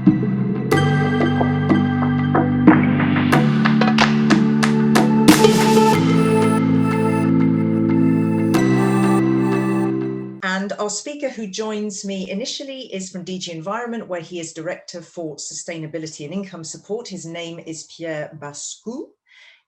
And our speaker who joins me initially is from DG Environment, where he is Director for Sustainability and Income Support. His name is Pierre BASCOU.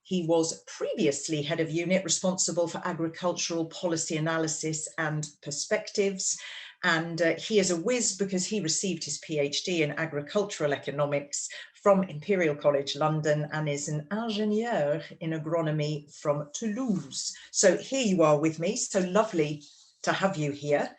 He was previously head of unit responsible for agricultural policy analysis and perspectives. And he is a whiz because he received his PhD in agricultural economics from Imperial College London and is an ingénieur in agronomy from Toulouse. So here you are with me. So lovely to have you here.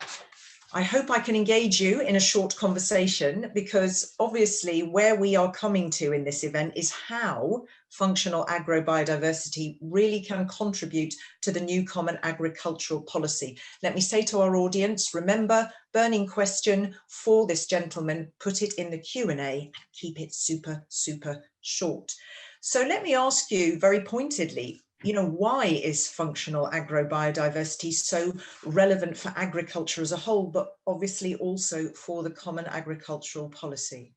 I hope I can engage you in a short conversation, because obviously where we are coming to in this event is how functional agrobiodiversity really can contribute to the new common agricultural policy. Let me say to our audience, remember, burning question for this gentleman, put it in the Q&A and keep it super, super short. So let me ask you very pointedly, why is functional agrobiodiversity so relevant for agriculture as a whole, but obviously also for the common agricultural policy?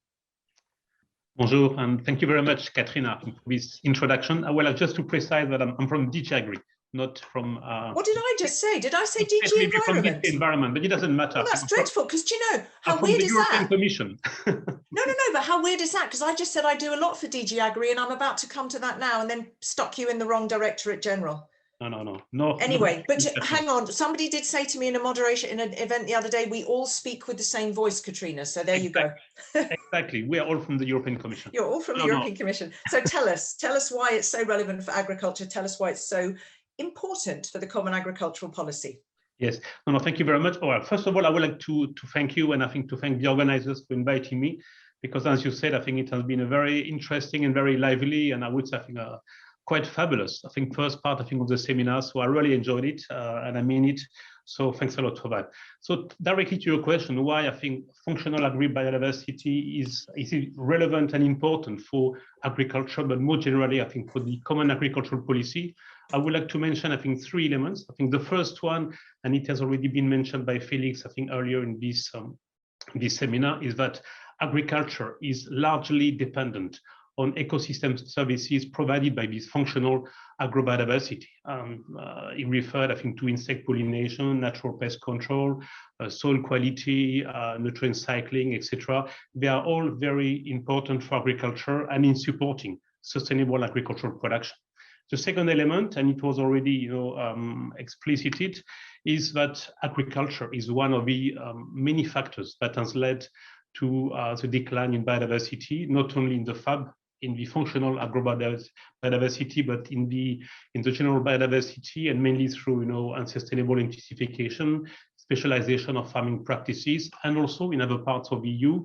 Bonjour, and thank you very much, Katrina, for this introduction. Well, just to precise that I'm from DG Agri, not from... What did I just say? Did I say DG Environment? From DG Environment, but it doesn't matter. Well, that's dreadful, because do you know, how weird is that? European Commission. No, but how weird is that? Because I just said I do a lot for DG Agri, and I'm about to come to that now, and then stuck you in the wrong Directorate General. No. Anyway, but hang on. Somebody did say to me in an event the other day, we all speak with the same voice, Katrina. So there you go. Exactly. We are all from the European Commission. You're all from the European Commission. So tell us why it's so relevant for agriculture. Tell us why it's so important for the common agricultural policy. Yes. No, thank you very much. Well, first of all, I would like to thank you, and I think to thank the organizers for inviting me, because as you said, I think it has been a very interesting and very lively, and I would say, I think, quite fabulous. I think first part, of the seminar, so I really enjoyed it, and I mean it. So thanks a lot for that. So directly to your question, why I think functional agrobiodiversity is relevant and important for agriculture, but more generally, I think for the common agricultural policy, I would like to mention, I think, three elements. I think the first one, and it has already been mentioned by Felix, I think earlier in this seminar, is that agriculture is largely dependent on ecosystem services provided by this functional agrobiodiversity. It referred, I think, to insect pollination, natural pest control, soil quality, nutrient cycling, etc. They are all very important for agriculture and in supporting sustainable agricultural production. The second element, and it was already explicited, is that agriculture is one of the many factors that has led to the decline in biodiversity, not only in the FAB, in the functional agrobiodiversity, but in the general biodiversity, and mainly through unsustainable intensification, specialization of farming practices, and also in other parts of the EU,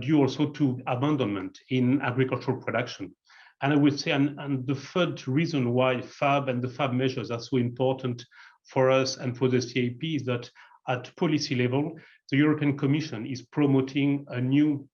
due also to abandonment in agricultural production. And I would say, and the third reason why FAB and the FAB measures are so important for us and for the CAP is that at policy level, the European Commission is promoting a new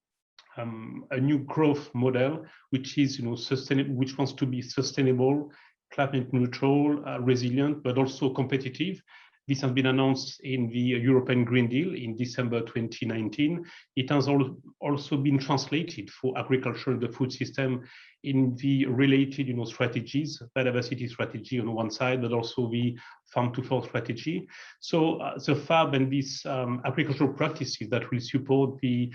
growth model, which is sustainable, which wants to be sustainable, climate neutral, resilient, but also competitive. This has been announced in the European Green Deal in December 2019. It has also been translated for agriculture and the food system in the related strategies, biodiversity strategy on one side, but also the farm to fork strategy. So the FAB and these agricultural practices that will support the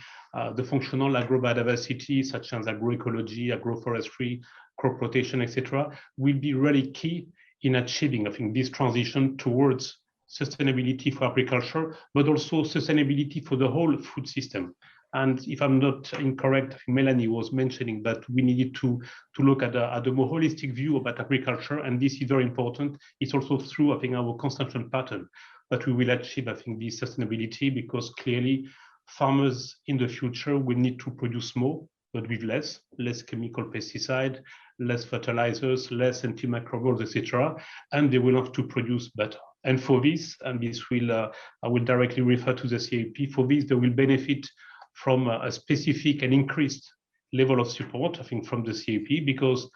functional agrobiodiversity, such as agroecology, agroforestry, crop rotation, etc., will be really key in achieving, I think, this transition towards sustainability for agriculture, but also sustainability for the whole food system. And if I'm not incorrect, I think Melanie was mentioning that we needed to look at a more holistic view about agriculture, and this is very important. It's also through, I think, our consumption pattern that we will achieve, I think, this sustainability, because clearly farmers in the future will need to produce more, but with less chemical pesticide, less fertilizers, less antimicrobials, etc., and they will have to produce better. And for this, and this will, I will directly refer to the CAP, for this, they will benefit from a specific and increased level of support, I think, from the CAP, because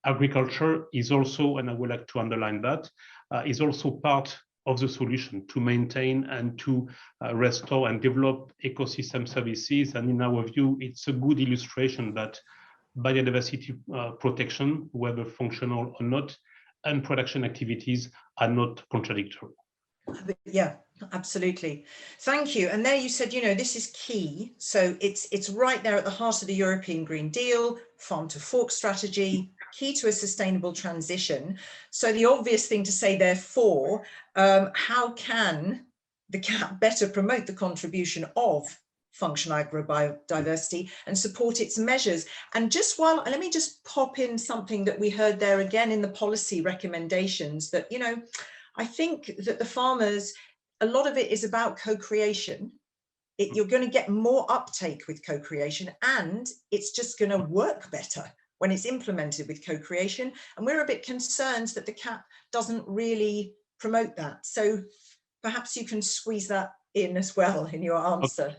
agriculture is also, and I would like to underline that, is also part of the solution to maintain and to restore and develop ecosystem services. And in our view, it's a good illustration that biodiversity protection, whether functional or not, and production activities are not contradictory. Yeah, absolutely. Thank you. And there you said, this is key. So it's right there at the heart of the European Green Deal, farm to fork strategy, key to a sustainable transition. So the obvious thing to say, therefore, how can the CAP better promote the contribution of functional agrobiodiversity and support its measures? And let me just pop in something that we heard there again in the policy recommendations that, I think that the farmers, a lot of it is about co-creation. You're going to get more uptake with co-creation, and it's just going to work better when it's implemented with co-creation. And we're a bit concerned that the CAP doesn't really promote that. So perhaps you can squeeze that in as well in your answer.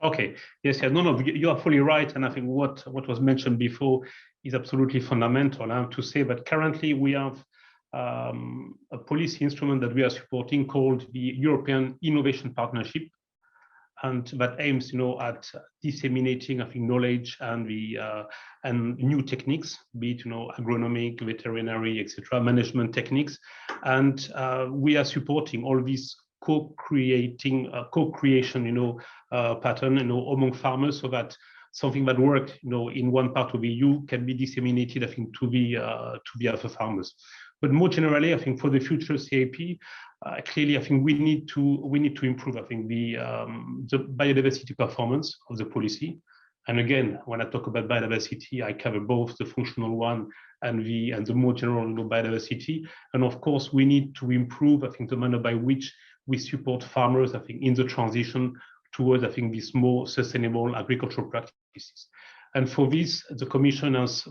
Okay. Yes. Yeah. No. You are fully right, and I think what was mentioned before is absolutely fundamental. I have to say that currently we have a policy instrument that we are supporting called the European Innovation Partnership, and that aims, at disseminating, I think, knowledge and and new techniques, be it, agronomic, veterinary, etc., management techniques, and we are supporting all these co-creation, pattern, among farmers, so that something that worked, in one part of the EU can be disseminated, I think, to the other farmers. But more generally, I think for the future CAP, clearly, I think we need to improve, I think, the biodiversity performance of the policy. And again, when I talk about biodiversity, I cover both the functional one and the more general biodiversity. And of course, we need to improve, I think, the manner by which we support farmers, I think, in the transition towards, I think, these more sustainable agricultural practices. And for this, the Commission has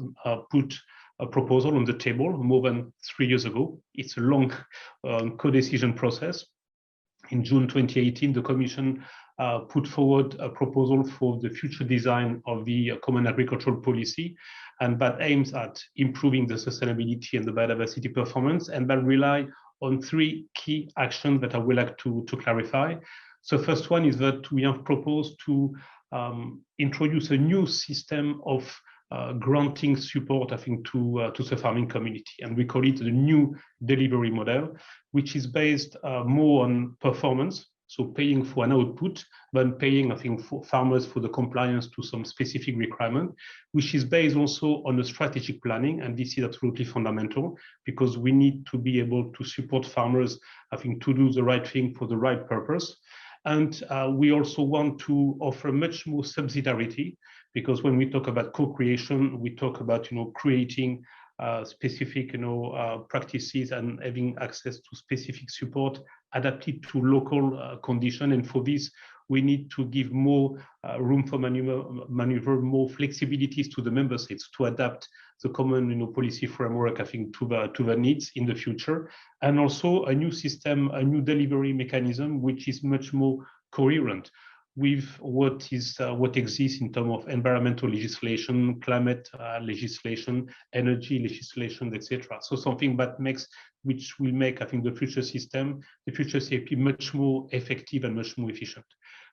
put a proposal on the table more than 3 years ago. It's a long co-decision process. In June 2018, the Commission put forward a proposal for the future design of the Common Agricultural Policy, and that aims at improving the sustainability and the biodiversity performance, and that rely on 3 key actions that I would like to clarify. So first one is that we have proposed to introduce a new system of granting support, I think, to the farming community, and we call it the new delivery model, which is based more on performance, so paying for an output than paying, I think, for farmers for the compliance to some specific requirement, which is based also on the strategic planning, and this is absolutely fundamental because we need to be able to support farmers, I think, to do the right thing for the right purpose. And we also want to offer much more subsidiarity, because when we talk about co-creation, we talk about, creating specific, practices and having access to specific support adapted to local condition. And for this, we need to give more room for maneuver, more flexibilities to the member states to adapt the common, policy framework, I think, to the needs in the future, and also a new system, a new delivery mechanism, which is much more coherent with what exists in terms of environmental legislation, climate legislation, energy legislation, etc. So something which will make, I think, the future system, the future CAP, much more effective and much more efficient.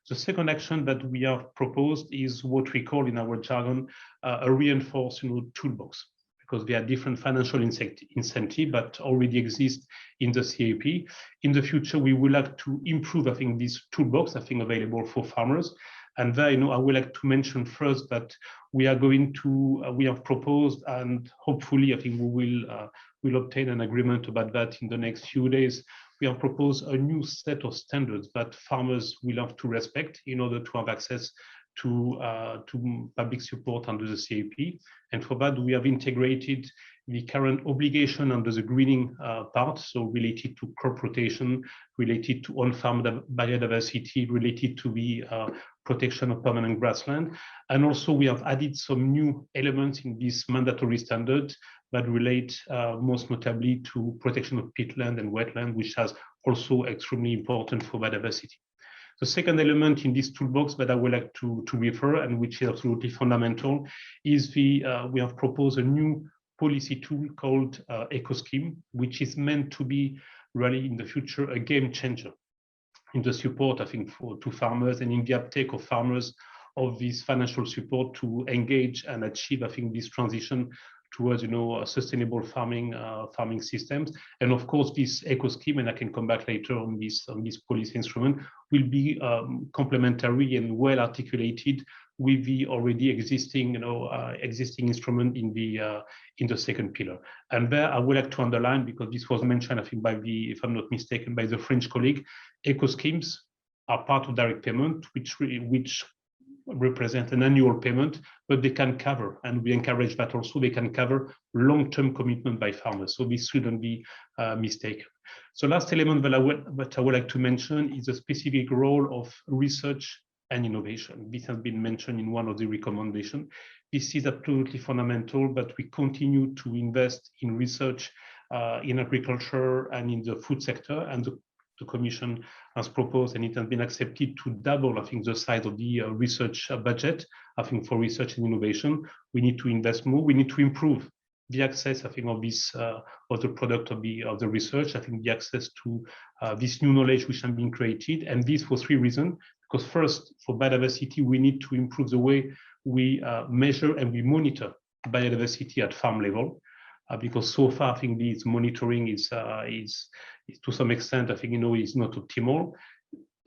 The second action that we have proposed is what we call in our jargon a reinforced, toolbox, because there are different financial incentives that already exist in the CAP. In the future, we would like to improve, I think, this toolbox, I think, available for farmers. And there, I would like to mention first that we have proposed, and hopefully, I think we'll obtain an agreement about that in the next few days. We have proposed a new set of standards that farmers will have to respect in order to have access to public support under the CAP. And for that, we have integrated the current obligation under the greening part, so related to crop rotation, related to on-farm biodiversity, related to the protection of permanent grassland. And also we have added some new elements in this mandatory standard that relate most notably to protection of peatland and wetland, which is also extremely important for biodiversity. The second element in this toolbox that I would like to refer, and which is absolutely fundamental, is we have proposed a new policy tool called Eco Scheme, which is meant to be really in the future a game changer in the support, I think, to farmers and in the uptake of farmers of this financial support to engage and achieve, I think, this transition towards, sustainable farming systems. And of course, this eco scheme, and I can come back later on this policy instrument, will be complementary and well articulated with the already existing, existing instrument in the second pillar. And there, I would like to underline, because this was mentioned, I think, by if I'm not mistaken, by the French colleague, eco schemes are part of direct payment, which represent an annual payment, but they can cover, and we encourage that also, they can cover long-term commitment by farmers. So this shouldn't be mistaken. So last element that I would like to mention is the specific role of research and innovation. This has been mentioned in one of the recommendations. This is absolutely fundamental, but we continue to invest in research in agriculture and in the food sector, and the Commission has proposed, and it has been accepted, to double, I think, the size of the research budget. I think for research and innovation, we need to invest more. We need to improve the access, I think, of this of the product of the research. I think the access to this new knowledge which has been created, and this for three reasons. Because first, for biodiversity, we need to improve the way we measure and we monitor biodiversity at farm level. Because so far, I think this monitoring is to some extent, I think, is not optimal.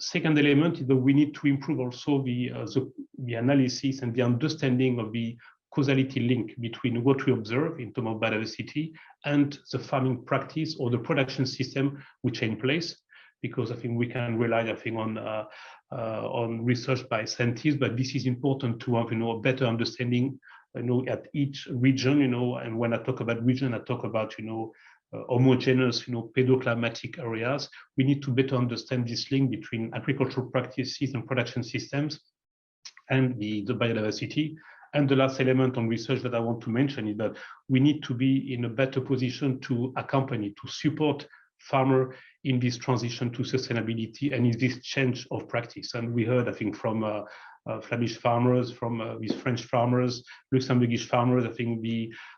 Second element is that we need to improve also the analysis and the understanding of the causality link between what we observe in terms of biodiversity and the farming practice or the production system which are in place. Because I think we can rely, I think, on research by scientists, but this is important to have, a better understanding, at each region, and when I talk about region, I talk about, homogeneous, pedoclimatic areas. We need to better understand this link between agricultural practices and production systems and the biodiversity. And the last element on research that I want to mention is that we need to be in a better position to accompany, to support farmer in this transition to sustainability and in this change of practice. And we heard, I think, from Flemish farmers, from these French farmers, Luxembourgish farmers, I think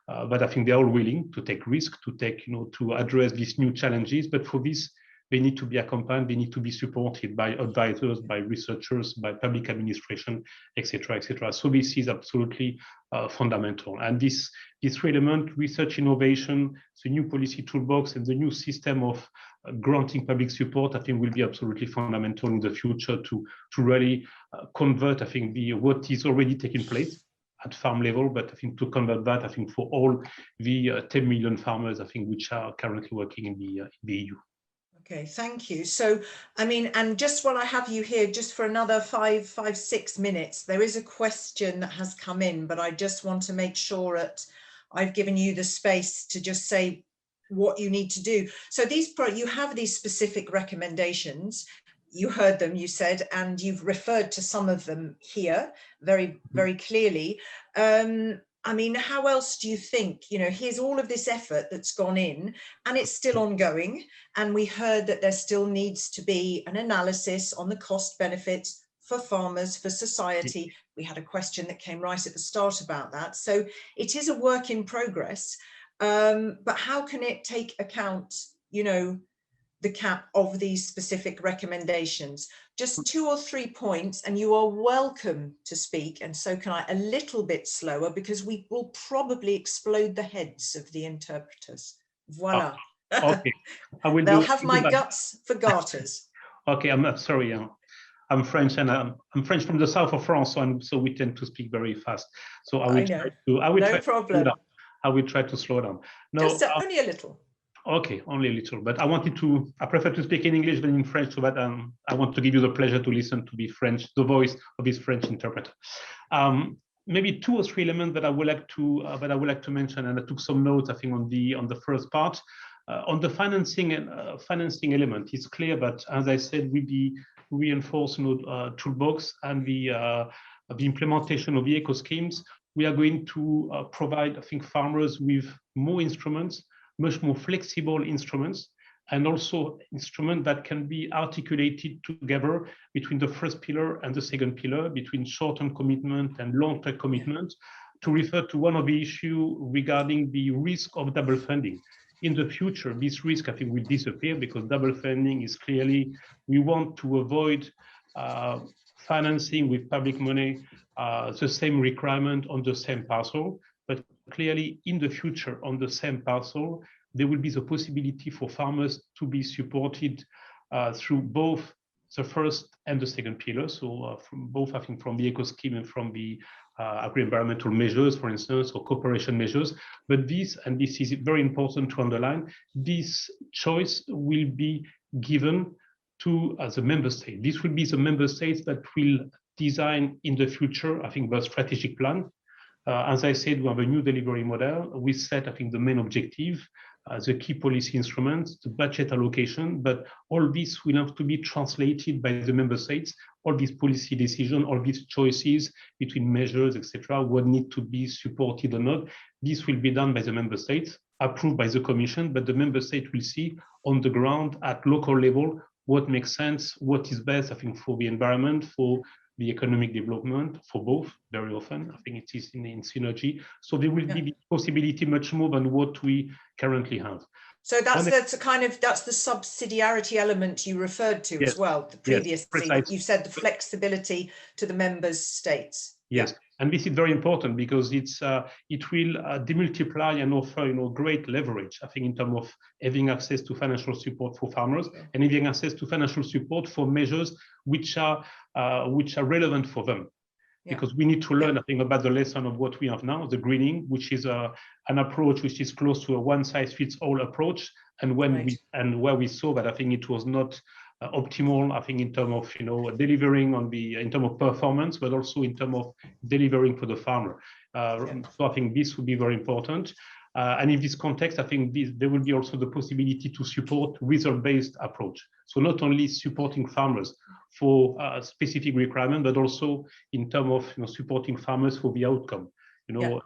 but I think they're all willing to take risk, to address these new challenges. But for this, they need to be accompanied, they need to be supported by advisors, by researchers, by public administration, etc., etc. So this is absolutely fundamental. And this three elements, research, innovation, the new policy toolbox, and the new system of granting public support, I think, will be absolutely fundamental in the future to really convert, I think, what is already taking place at farm level, but I think to convert that, I think, for all the 10 million farmers, I think, which are currently working in the EU. Okay, thank you. So, I mean, and just while I have you here, just for another 6 minutes, there is a question that has come in, but I just want to make sure that I've given you the space to just say what you need to do. So you have these specific recommendations. You heard them, you said, and you've referred to some of them here very, very clearly. I mean, how else do you think, here's all of this effort that's gone in and it's still ongoing. And we heard that there still needs to be an analysis on the cost benefits for farmers, for society. We had a question that came right at the start about that. So it is a work in progress, but how can it take account, the CAP of these specific recommendations? Just 2 or 3 points, and you are welcome to speak, and so can I, a little bit slower, because we will probably explode the heads of the interpreters. Voila. Okay. They'll have my guts for garters. Okay, I'm sorry. I'm French, and I'm French from the south of France, so we tend to speak very fast. So I will try to slow down. No, just only a little. Okay, only a little, but I prefer to speak in English than in French, so that I want to give you the pleasure to listen to the voice of this French interpreter. Maybe 2 or 3 elements that I would like to mention, and I took some notes, I think, on the first part. On the financing element, it's clear that, as I said, with the reinforced toolbox and the implementation of the eco schemes, we are going to provide, I think, farmers with more instruments, much more flexible instruments, and also instruments that can be articulated together between the first pillar and the second pillar, between short-term commitment and long-term commitment, to refer to one of the issues regarding the risk of double funding. in the future, this risk, I think, will disappear because double funding is clearly, we want to avoid financing with public money the same requirement on the same parcel, but clearly in the future on the same parcel, there will be the possibility for farmers to be supported through both the first and the second pillar. So from both, I think, from the eco scheme and from the agri-environmental measures, for instance, or cooperation measures. But this, and this is very important to underline, this choice will be given to the member state. This will be the member states that will design in the future, I think, the strategic plan. As I said, we have a new delivery model. We set, I think, the main objective, the key policy instruments, the budget allocation, but all this will have to be translated by the member states. All these policy decisions, all these choices between measures, etc., what need to be supported or not, this will be done by the member states, approved by the Commission, but the member state will see on the ground at local level what makes sense, what is best, I think, for the environment, for the economic development, for both, very often. I think it is in synergy. So there will be the possibility much more than what we currently have. So that's the subsidiarity element you referred to as well previously. Yes, you said the flexibility to the member states. Yes, and this is very important because it will demultiply and offer great leverage. I think in terms of having access to financial support for farmers and having access to financial support for measures which are relevant for them. Because we need to learn, I think, about the lesson of what we have now, the greening, which is an approach which is close to a one-size-fits-all approach, and where we saw that I think it was not optimal, I think, in terms of delivering in terms of performance, but also in terms of delivering for the farmer. So I think this would be very important. And in this context, I think there will be also the possibility to support result-based approach. So not only supporting farmers for specific requirement, but also in terms of supporting farmers for the outcome. For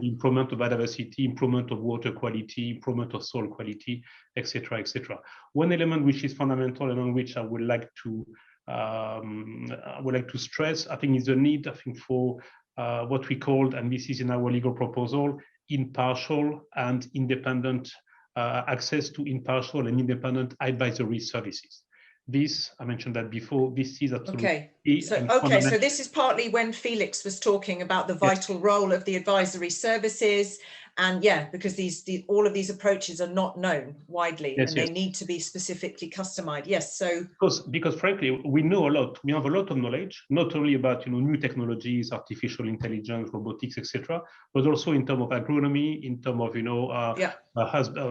the improvement of biodiversity, improvement of water quality, improvement of soil quality, etc., etc. One element which is fundamental and on which I would like to stress, I think, is the need, I think, for what we called, and this is in our legal proposal, impartial and independent access to impartial and independent advisory services. This, I mentioned that before, this is absolutely so this is partly when Felix was talking about the vital role of the advisory services, and because all of these approaches are not known widely, and they need to be specifically customized. Because frankly, we know a lot. We have a lot of knowledge, not only about new technologies, artificial intelligence, robotics, etc., but also in terms of agronomy, in terms of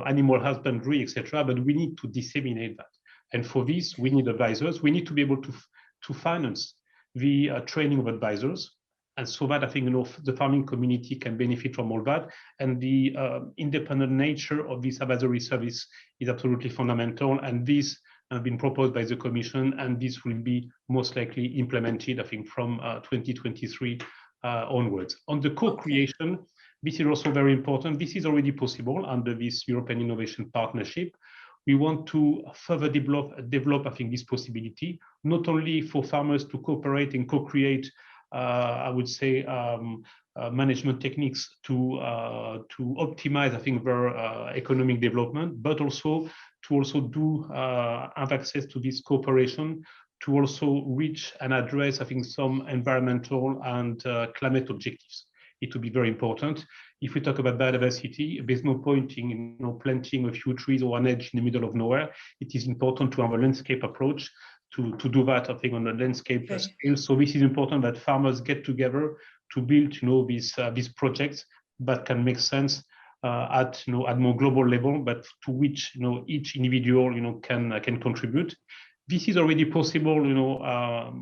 animal husbandry, etc. But we need to disseminate that. And for this, we need advisors. We need to be able to finance the training of advisors. And so that I think the farming community can benefit from all that. And the independent nature of this advisory service is absolutely fundamental. And this has been proposed by the Commission, and this will be most likely implemented, I think, from 2023 onwards. On the co-creation, this is also very important. This is already possible under this European Innovation Partnership. We want to further develop, I think, this possibility, not only for farmers to cooperate and co-create, I would say, management techniques to optimize, I think, their economic development, but also to have access to this cooperation to also reach and address, I think, some environmental and climate objectives. It will be very important. If we talk about biodiversity, there's no point in planting a few trees or an edge in the middle of nowhere. It is important to have a landscape approach to do that, I think, on a landscape scale. So this is important that farmers get together to build, these projects that can make sense at more global level, but to which each individual can contribute. This is already possible,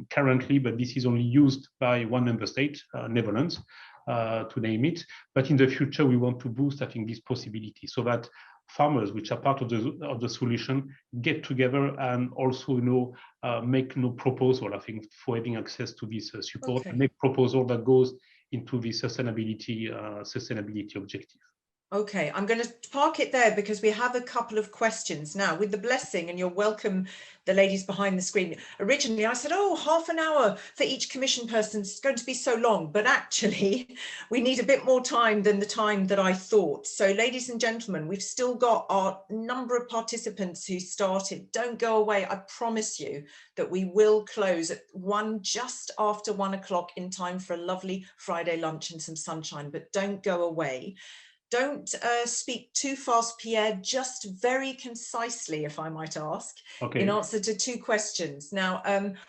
currently, but this is only used by one member state, Netherlands, to name it. But in the future, we want to boost, I think, this possibility so that farmers, which are part of the solution, get together and also make proposal, I think, for having access to this support, and make proposal that goes into the sustainability objective. Okay, I'm going to park it there because we have a couple of questions now with the blessing, and you're welcome, the ladies behind the screen. Originally, I said, oh, half an hour for each commission person is going to be so long, but actually we need a bit more time than the time that I thought. So ladies and gentlemen, we've still got our number of participants who started. Don't go away. I promise you that we will close at just after 1 o'clock in time for a lovely Friday lunch and some sunshine, but don't go away. Don't speak too fast, Pierre, just very concisely, if I might ask, in answer to 2 questions. Now,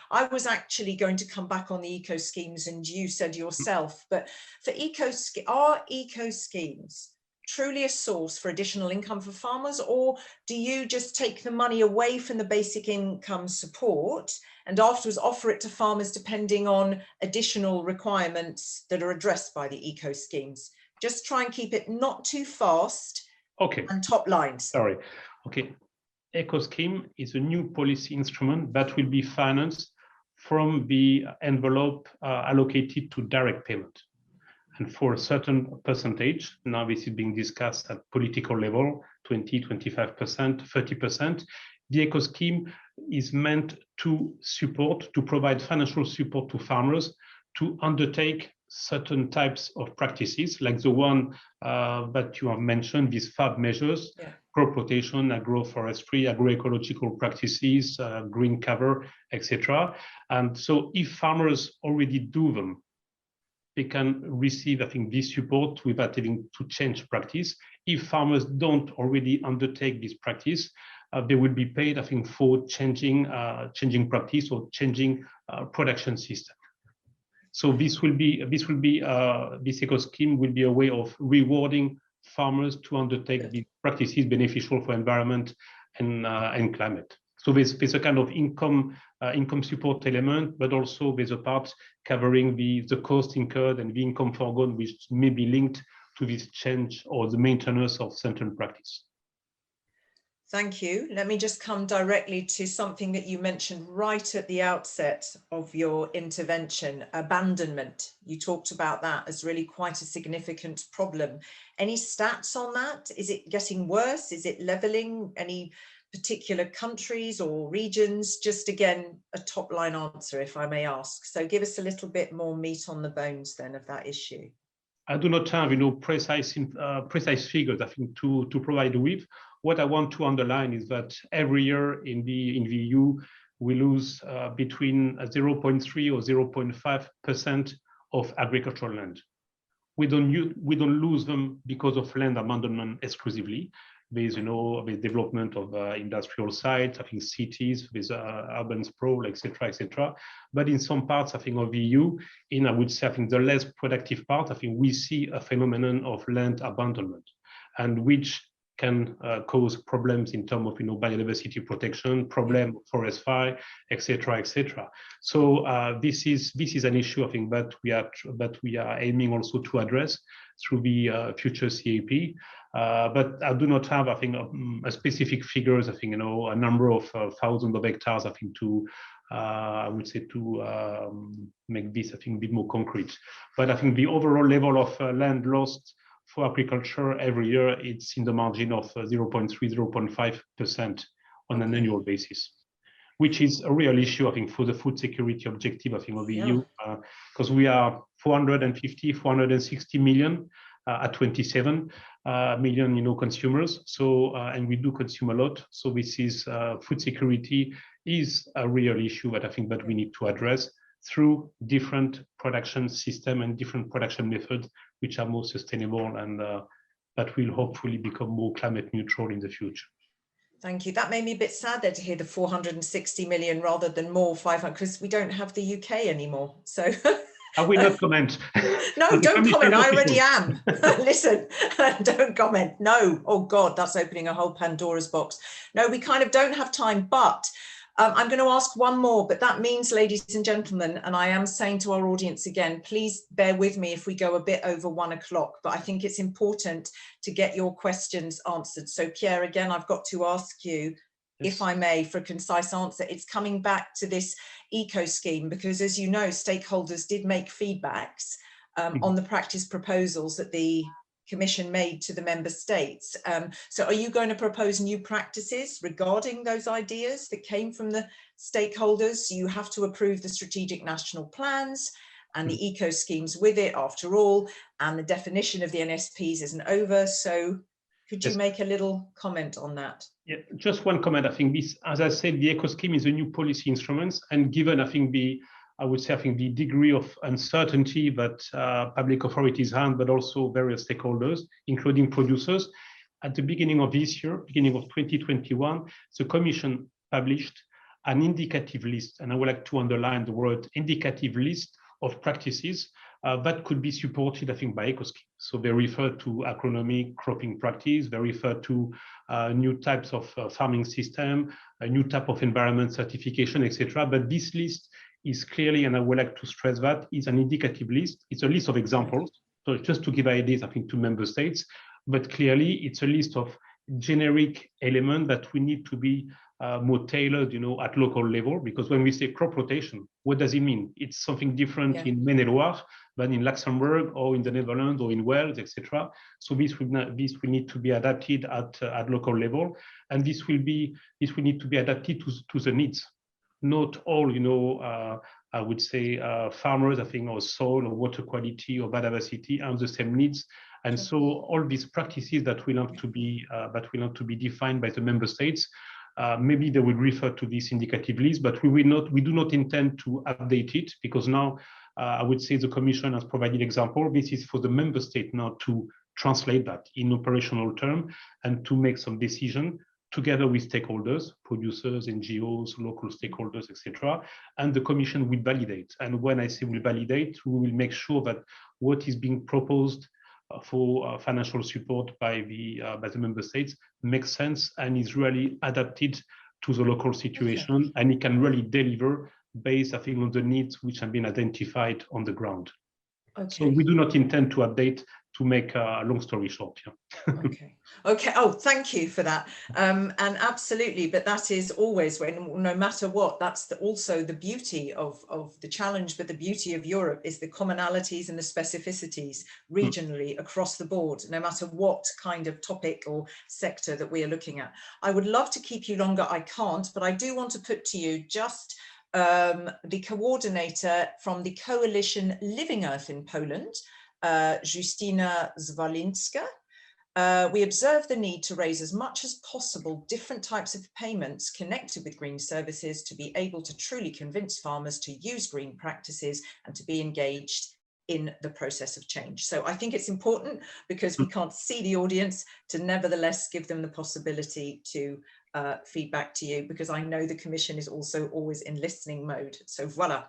I was actually going to come back on the eco schemes, and you said yourself, but for are eco schemes truly a source for additional income for farmers, or do you just take the money away from the basic income support and afterwards offer it to farmers depending on additional requirements that are addressed by the eco schemes? Just try and keep it not too fast. Okay. And top lines. Sorry. Okay. Eco scheme is a new policy instrument that will be financed from the envelope allocated to direct payment. And for a certain percentage, now this is being discussed at political level, 20, 25%, 30%. The eco scheme is meant to provide financial support to farmers to undertake certain types of practices, like the one that you have mentioned, these FAB measures, crop rotation, agroforestry, agroecological practices, green cover, etc. And so if farmers already do them, they can receive, I think, this support without having to change practice. If farmers don't already undertake this practice, they will be paid, I think, for changing practice or changing production system. So this eco scheme will be a way of rewarding farmers to undertake these practices beneficial for environment and climate. So there's a kind of income support element, but also there's a part covering the cost incurred and the income foregone, which may be linked to this change or the maintenance of certain practice. Thank you. Let me just come directly to something that you mentioned right at the outset of your intervention, abandonment. You talked about that as really quite a significant problem. Any stats on that? Is it getting worse? Is it leveling? Any particular countries or regions? Just again, a top line answer, if I may ask. So give us a little bit more meat on the bones then of that issue. I do not have, precise figures, I think, to provide with. What I want to underline is that every year in the EU, we lose between 0.3 or 0.5% of agricultural land. We don't lose them because of land abandonment exclusively. There's the development of industrial sites, I think cities, with urban sprawl, etc., etc. But in some parts, I think, of the EU, I would say, I think, the less productive part, I think we see a phenomenon of land abandonment, and which can cause problems in terms of biodiversity protection, problem of forest fire, etc., etc. So this is an issue, I think, that we are aiming also to address through the future CAP. But I do not have, I think, a specific figures. I think, a number of thousands of hectares, I think, to I would say, to make this, I think, a bit more concrete. But I think the overall level of land lost for agriculture every year, it's in the margin of 0.3, 0.5% on an annual basis, which is a real issue, I think, for the food security objective, I think, of the EU, because we are 450, 460 million at 27 million, consumers. So, and we do consume a lot. So this is food security is a real issue that I think that we need to address through different production system and different production methods, which are more sustainable and that will hopefully become more climate neutral in the future. Thank you. That made me a bit sad there to hear the 460 million rather than more 500, because we don't have the UK anymore. So I will not comment. No, don't comment. I already am. Listen, don't comment. No. Oh God, that's opening a whole Pandora's box. No, we kind of don't have time, but I'm going to ask one more, but that means, ladies and gentlemen, and I am saying to our audience again, please bear with me if we go a bit over 1 o'clock, but I think it's important to get your questions answered. So Pierre, again, I've got to ask you, if I may, for a concise answer. It's coming back to this eco scheme, because as you know, stakeholders did make feedbacks on the practice proposals that the Commission made to the member states. So are you going to propose new practices regarding those ideas that came from the stakeholders? You have to approve the strategic national plans and the eco schemes with it, after all, and the definition of the NSPs isn't over. So could you make a little comment on that? Yeah, just one comment. I think this, as I said, the eco scheme is a new policy instrument, and given I think the degree of uncertainty that public authorities have, but also various stakeholders, including producers, at the beginning of this year, beginning of 2021, the Commission published an indicative list, and I would like to underline the word indicative list of practices that could be supported, I think, by eco schemes. So they refer to agronomic cropping practice, they refer to new types of farming system, a new type of environment certification, etc. But this list is clearly, and I would like to stress that, is an indicative list. It's a list of examples. So just to give ideas, I think, to member states, but clearly it's a list of generic elements that we need to be more tailored, at local level, because when we say crop rotation, what does it mean? It's something different in Maine-et-Loire than in Luxembourg or in the Netherlands or in Wales, etc. So this will need to be adapted at local level, and this will need to be adapted to the needs. Not all, I would say, farmers, I think, or soil or water quality or biodiversity have the same needs. And so all these practices that will have to be defined by the member states, maybe they will refer to this indicative list, but we do not intend to update it, because now I would say the Commission has provided example. This is for the member state now to translate that in operational terms and to make some decision together with stakeholders, producers, NGOs, local stakeholders, etc. And the Commission will validate. And when I say will validate, we will make sure that what is being proposed for financial support by the member states makes sense and is really adapted to the local situation, and it can really deliver based, I think, on the needs which have been identified on the ground. So we do not intend to update, to make a long story short. Okay. Oh, thank you for that. And absolutely, but that is always, when, no matter what, that's also the beauty of the challenge, but the beauty of Europe is the commonalities and the specificities regionally across the board, no matter what kind of topic or sector that we are looking at. I would love to keep you longer. I can't, but I do want to put to you just the coordinator from the coalition Living Earth in Poland, Justyna Zwalinska. We observe the need to raise as much as possible different types of payments connected with green services to be able to truly convince farmers to use green practices and to be engaged in the process of change. So I think it's important, because we can't see the audience, to nevertheless give them the possibility to feedback to you, because I know the Commission is also always in listening mode. So voila.